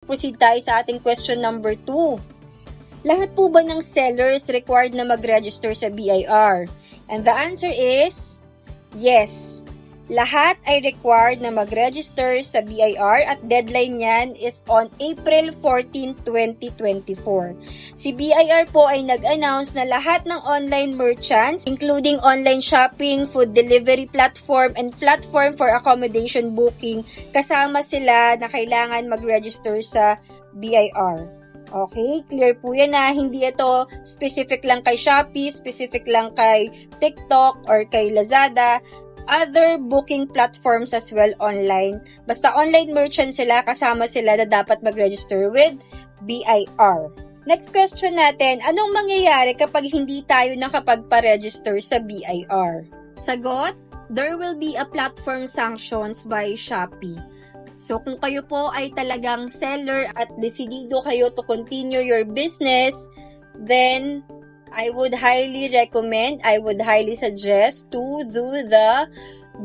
Proceed tayo sa ating question number 2. Lahat po ba ng sellers required na mag-register sa BIR? And the answer is yes. Lahat ay required na mag-register sa BIR at deadline niyan is on April 14, 2024. Si BIR po ay nag-announce na lahat ng online merchants, including online shopping, food delivery platform, and platform for accommodation booking, kasama sila na kailangan mag-register sa BIR. Okay, clear po yan na hindi ito specific lang kay Shopee, specific lang kay TikTok or kay Lazada. Other booking platforms as well online. Basta online merchant sila, kasama sila na dapat mag-register with BIR. Next question natin, anong mangyayari kapag hindi tayo nakapagpa-register sa BIR? Sagot, there will be a platform sanctions by Shopee. So kung kayo po ay talagang seller at desidido kayo to continue your business, then I would highly suggest to do the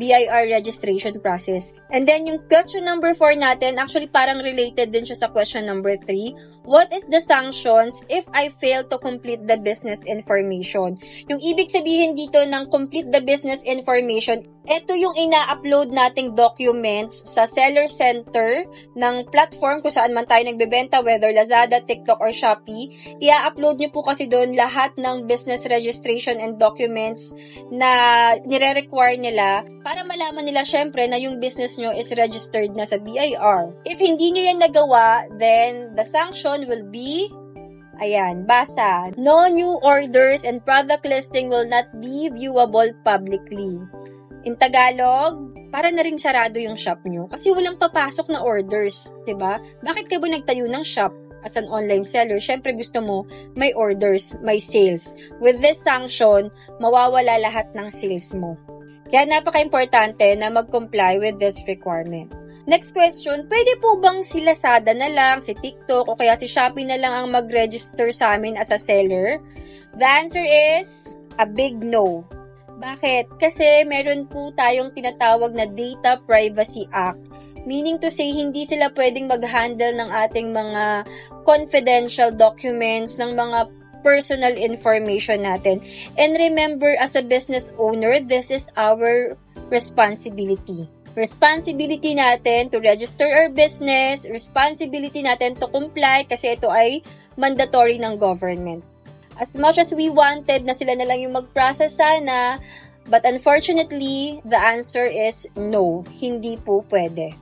BIR registration process. And then yung question number 4 natin, actually parang related din siya sa question number 3. What is the sanctions if I fail to complete the business information? Yung ibig sabihin dito ng complete the business information, ito yung ina-upload nating documents sa seller center ng platform kung saan man tayo nagbebenta, whether Lazada, TikTok, or Shopee. I-upload nyo po kasi doon lahat ng business registration and documents na nire-require nila para malaman nila syempre na yung business nyo is registered na sa BIR. If hindi nyo yan nagawa, then the sanction will be, ayan, basa. No new orders and product listing will not be viewable publicly. In Tagalog, para na ring sarado yung shop nyo kasi walang papasok na orders, 'di ba? Bakit ka ba nagtayo ng shop as an online seller? Syempre gusto mo may orders, may sales. With this sanction, mawawala lahat ng sales mo. Kaya napaka-importante na mag-comply with this requirement. Next question, pwede po bang si Lazada na lang, si TikTok, o kaya si Shopee na lang ang mag-register sa amin as a seller? The answer is a big no. Bakit? Kasi meron po tayong tinatawag na Data Privacy Act. Meaning to say, hindi sila pwedeng mag-handle ng ating mga confidential documents, ng mga personal information natin. And remember, as a business owner, this is our responsibility. Responsibility natin to register our business, responsibility natin to comply kasi ito ay mandatory ng government. As much as we wanted na sila na lang yung mag-process sana, but unfortunately, the answer is no, hindi po pwede.